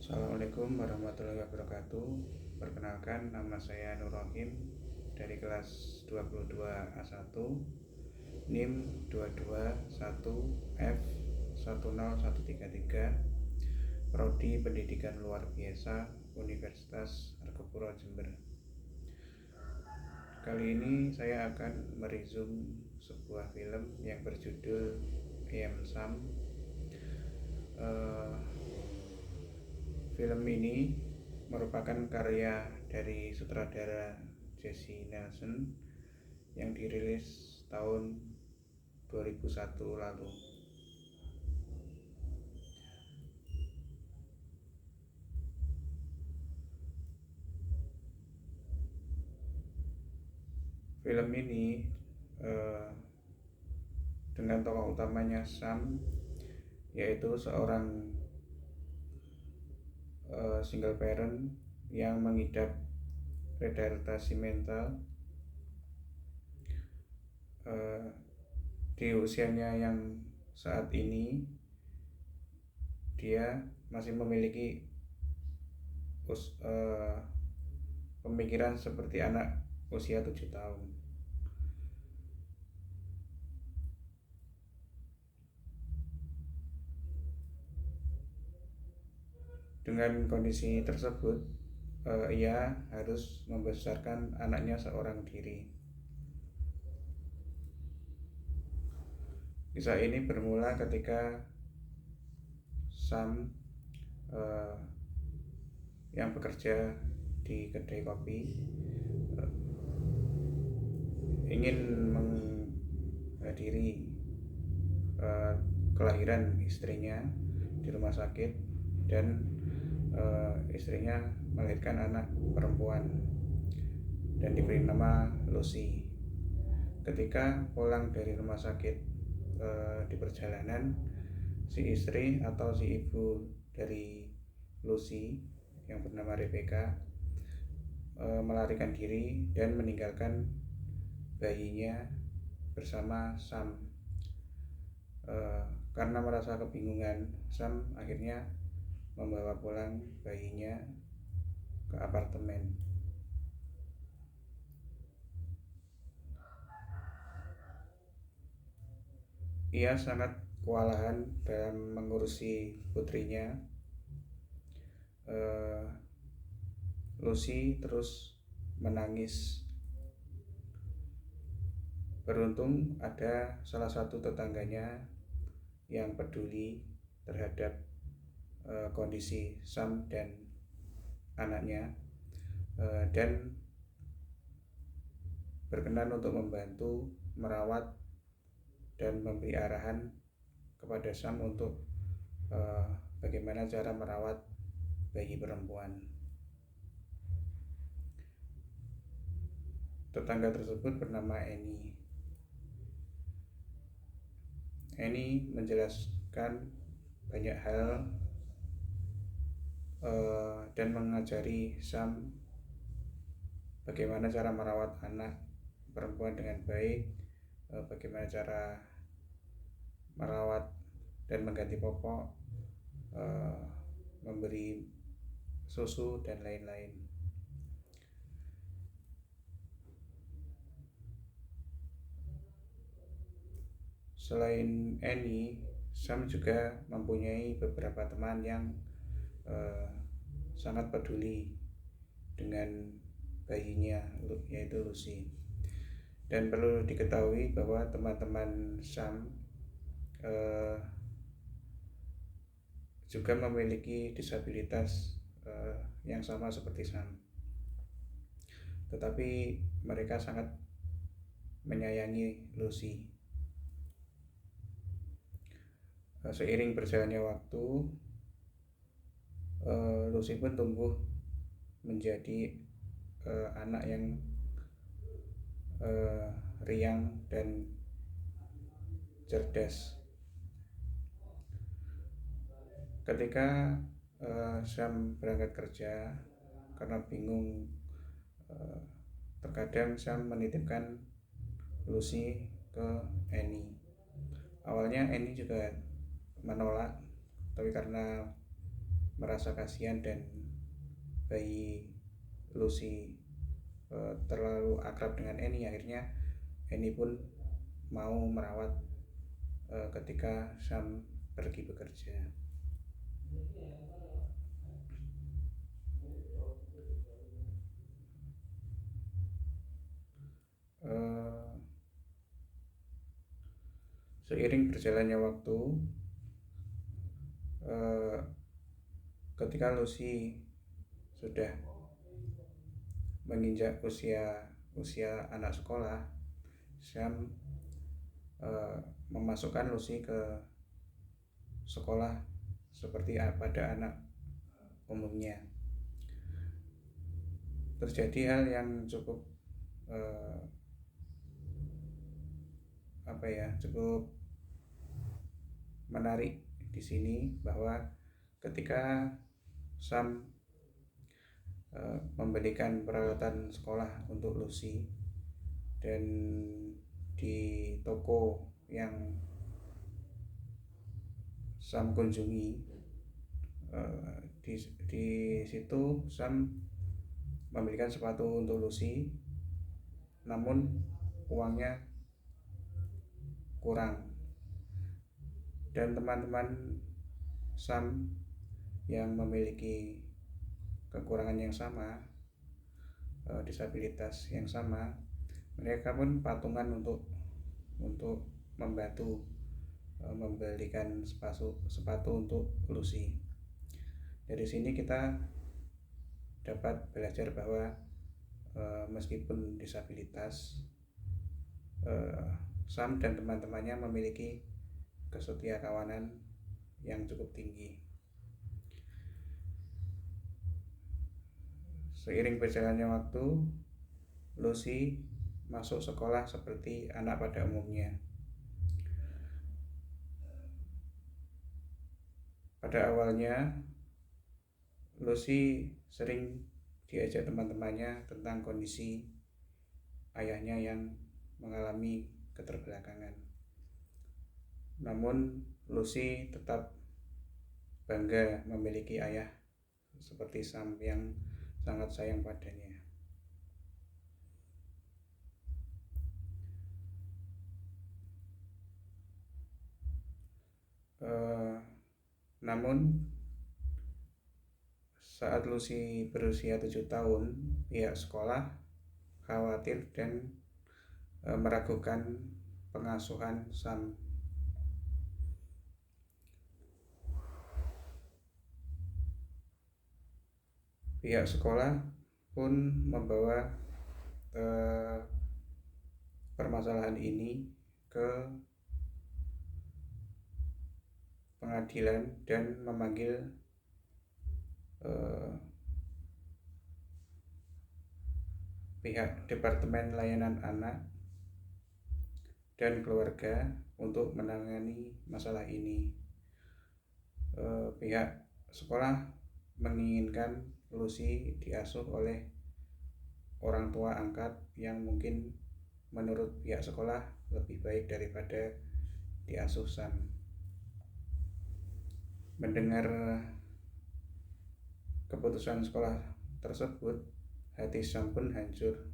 Assalamualaikum warahmatullahi wabarakatuh. Perkenalkan, nama saya Nur Rohim dari kelas 22A1, NIM 221F10133, Prodi Pendidikan Luar Biasa, Universitas Argopuro Jember. Kali ini saya akan meresume sebuah film yang berjudul I Am Sam. Film ini merupakan karya dari sutradara Jesse Nelson yang dirilis tahun 2001 lalu. Film ini dengan tokoh utamanya Sam, yaitu seorang single parent yang mengidap retardasi mental di usianya yang saat ini dia masih memiliki pemikiran seperti anak usia 7 tahun. Dengan kondisi tersebut, ia harus membesarkan anaknya seorang diri. Kisah ini bermula ketika Sam yang bekerja di kedai kopi ingin menghadiri kelahiran istrinya di rumah sakit, dan istrinya melahirkan anak perempuan dan diberi nama Lucy. Ketika pulang dari rumah sakit, di perjalanan, si istri atau si ibu dari Lucy yang bernama Rebecca melarikan diri dan meninggalkan bayinya bersama Sam. Karena merasa kebingungan, Sam akhirnya membawa pulang bayinya ke apartemen. Ia sangat kewalahan dalam mengurusi putrinya. Lucy terus menangis. Beruntung ada salah satu tetangganya yang peduli terhadap kondisi Sam dan anaknya, dan berkenan untuk membantu merawat dan memberi arahan kepada Sam untuk bagaimana cara merawat bayi perempuan. Tetangga tersebut bernama Annie. Annie menjelaskan banyak hal dan mengajari Sam bagaimana cara merawat anak perempuan dengan baik, bagaimana cara merawat dan mengganti popok, memberi susu, dan lain-lain. Selain Annie, Sam juga mempunyai beberapa teman yang sangat peduli dengan bayinya, yaitu Lucy. Dan perlu diketahui bahwa teman-teman Sam juga memiliki disabilitas yang sama seperti Sam, tetapi mereka sangat menyayangi Lucy. Seiring berjalannya waktu, Lucy pun tumbuh menjadi anak yang riang dan cerdas. Ketika Sam berangkat kerja, karena bingung, terkadang Sam menitipkan Lucy ke Annie. Awalnya Annie juga menolak, tapi karena merasa kasihan dan bayi Lucy terlalu akrab dengan Annie. Akhirnya Annie pun mau merawat ketika Sam pergi bekerja. Seiring berjalannya waktu, ketika Lucy sudah menginjak usia anak sekolah, Sam memasukkan Lucy ke sekolah seperti pada anak umumnya. Terjadi hal yang cukup cukup menarik di sini, bahwa ketika Sam membelikan peralatan sekolah untuk Lucy, dan di toko yang Sam kunjungi, di situ Sam membelikan sepatu untuk Lucy, namun uangnya kurang, dan teman-teman Sam yang memiliki kekurangan yang sama, disabilitas yang sama, mereka pun patungan untuk membantu membelikan sepatu untuk Lucy. Dari sini kita dapat belajar bahwa meskipun disabilitas, Sam dan teman-temannya memiliki kesetia kawanan yang cukup tinggi. Seiring berjalannya waktu, Lucy masuk sekolah seperti anak pada umumnya. Pada awalnya, Lucy sering diajak teman-temannya tentang kondisi ayahnya yang mengalami keterbelakangan. Namun Lucy tetap bangga memiliki ayah seperti Sam yang sangat sayang padanya. Namun saat Lucy berusia 7 tahun, pihak sekolah khawatir dan meragukan pengasuhan Sam. Pihak sekolah pun membawa permasalahan ini ke pengadilan dan memanggil pihak Departemen Layanan Anak dan Keluarga untuk menangani masalah ini. Pihak sekolah menginginkan Lucy diasuh oleh orang tua angkat yang mungkin menurut pihak sekolah lebih baik daripada diasuh Sam. Mendengar keputusan sekolah tersebut, hati Sam pun hancur.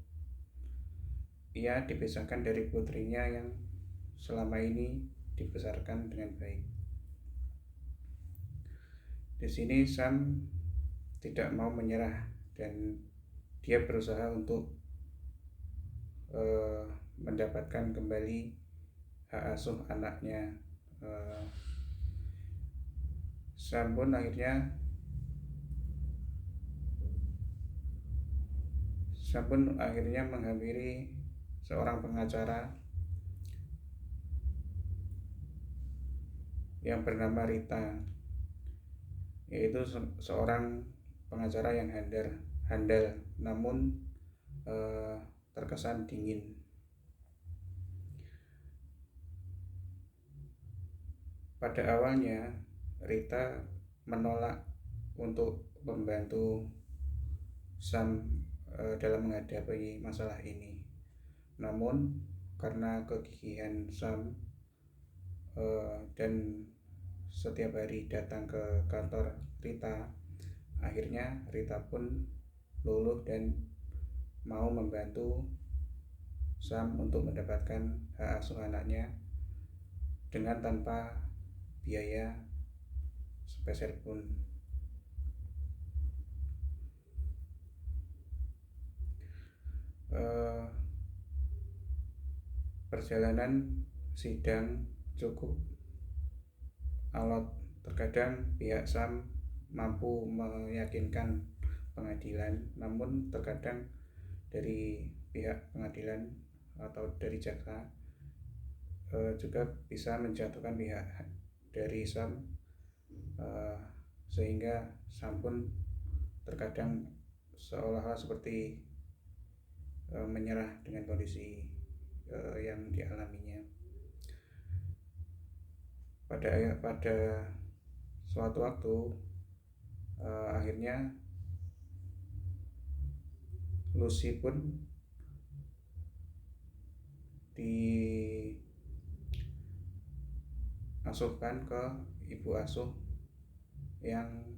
Ia dipisahkan dari putrinya yang selama ini dibesarkan dengan baik. Di sini Sam tidak mau menyerah dan dia berusaha untuk mendapatkan kembali hak asuh anaknya. Sam pun akhirnya menghampiri seorang pengacara yang bernama Rita, yaitu seorang pengacara yang handal namun terkesan dingin. Pada awalnya Rita menolak untuk membantu Sam dalam menghadapi masalah ini. Namun karena kegigihan Sam dan setiap hari datang ke kantor Rita, Akhirnya Rita pun luluh dan mau membantu Sam untuk mendapatkan hak asuh anaknya dengan tanpa biaya sepeser pun. Perjalanan sidang cukup alot. Terkadang pihak Sam mampu meyakinkan pengadilan, namun terkadang dari pihak pengadilan atau dari jaksa juga bisa menjatuhkan pihak dari Sam, sehingga Sam pun terkadang seolah-olah seperti menyerah dengan kondisi yang dialaminya. Pada suatu waktu akhirnya Lucy pun diasuhkan ke ibu asuh yang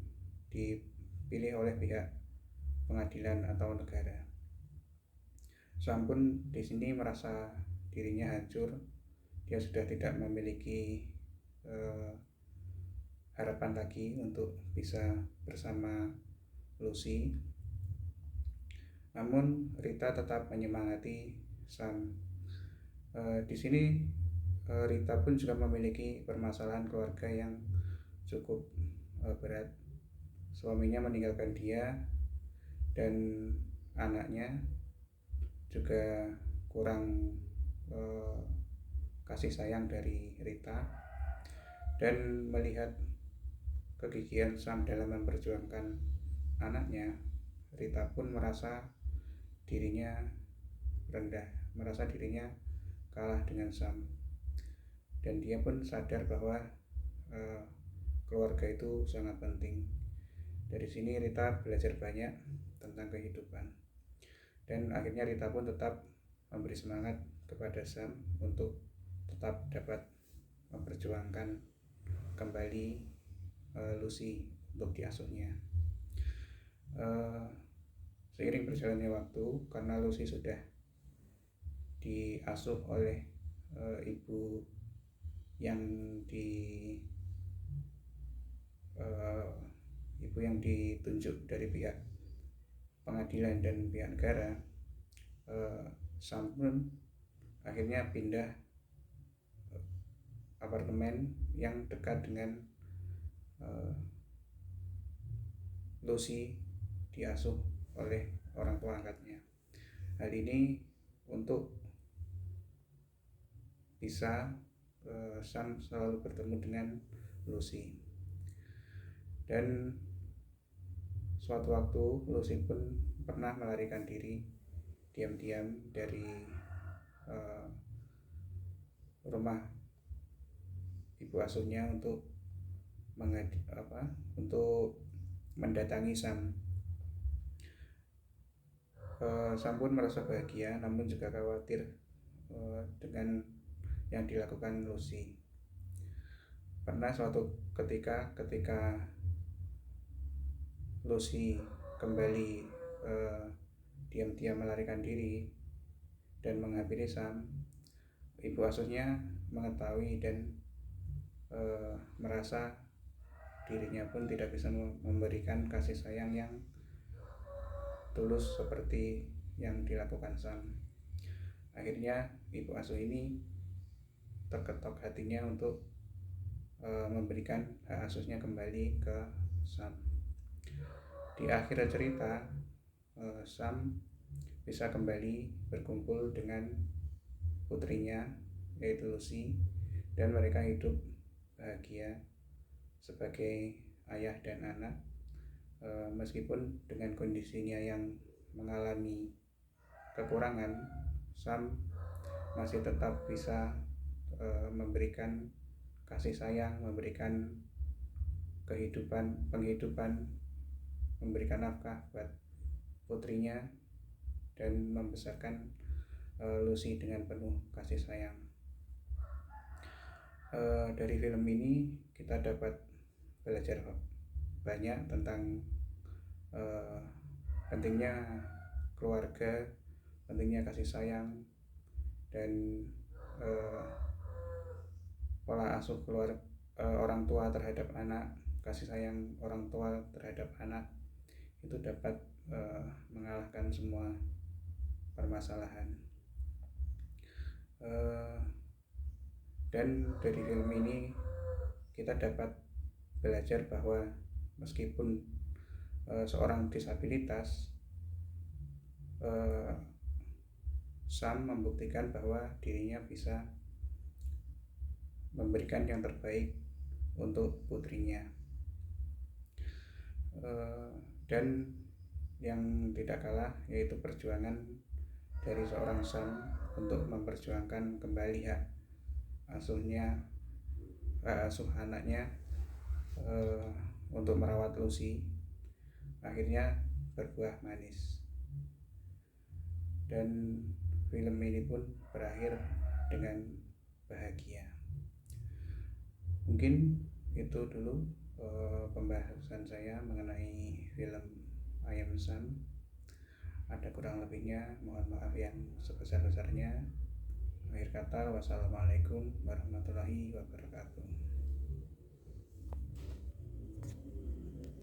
dipilih oleh pihak pengadilan atau negara. Sam pun di sini merasa dirinya hancur. Dia sudah tidak memiliki harapan lagi untuk bisa bersama Lucy. Namun Rita tetap menyemangati Sam. Di sini Rita pun juga memiliki permasalahan keluarga yang cukup berat. Suaminya meninggalkan dia dan anaknya juga kurang kasih sayang dari Rita. Dan melihat kegigihan Sam dalam memperjuangkan anaknya, Rita pun merasa dirinya rendah, merasa dirinya kalah dengan Sam. Dan dia pun sadar bahwa keluarga itu sangat penting. Dari sini Rita belajar banyak tentang kehidupan. Dan akhirnya Rita pun tetap memberi semangat kepada Sam untuk tetap dapat memperjuangkan kembali Lucy untuk diasuhnya. Seiring berjalannya waktu, karena Lucy sudah diasuh oleh ibu yang ditunjuk dari pihak pengadilan dan pihak negara, Sam pun akhirnya pindah apartemen yang dekat dengan Lucy diasuh oleh orang tua angkatnya. Hal ini untuk bisa Sam selalu bertemu dengan Lucy. Dan suatu waktu Lucy pun pernah melarikan diri diam-diam dari rumah ibu asuhnya untuk mendatangi Sam. Sam pun merasa bahagia, namun juga khawatir dengan yang dilakukan Lucy. Pernah suatu ketika Lucy kembali diam-diam melarikan diri dan menghampiri Sam, ibu asuhnya mengetahui dan merasa dirinya pun tidak bisa memberikan kasih sayang yang tulus seperti yang dilakukan Sam. Akhirnya ibu asuh ini terketok hatinya untuk memberikan hak asuhnya kembali ke Sam. Di akhir cerita, Sam bisa kembali berkumpul dengan putrinya yaitu Lucy, dan mereka hidup bahagia sebagai ayah dan anak. Meskipun dengan kondisinya yang mengalami kekurangan, Sam masih tetap bisa memberikan kasih sayang, memberikan penghidupan, memberikan nafkah buat putrinya dan membesarkan Lucy dengan penuh kasih sayang. Dari film ini kita dapat belajar banyak tentang eh, pentingnya keluarga, pentingnya kasih sayang, dan eh, pola asuh orang tua terhadap anak, kasih sayang orang tua terhadap anak itu dapat mengalahkan semua permasalahan. Dan dari film ini kita dapat belajar bahwa meskipun seorang disabilitas, Sam membuktikan bahwa dirinya bisa memberikan yang terbaik untuk putrinya. Dan yang tidak kalah yaitu perjuangan dari seorang Sam untuk memperjuangkan kembali hak asuh anaknya untuk merawat Lucy, akhirnya berbuah manis. Dan film ini pun berakhir dengan bahagia. Mungkin itu dulu pembahasan saya mengenai film I Am Sam. Ada kurang lebihnya mohon maaf yang sebesar-besarnya. Akhir kata, wassalamualaikum warahmatullahi wabarakatuh.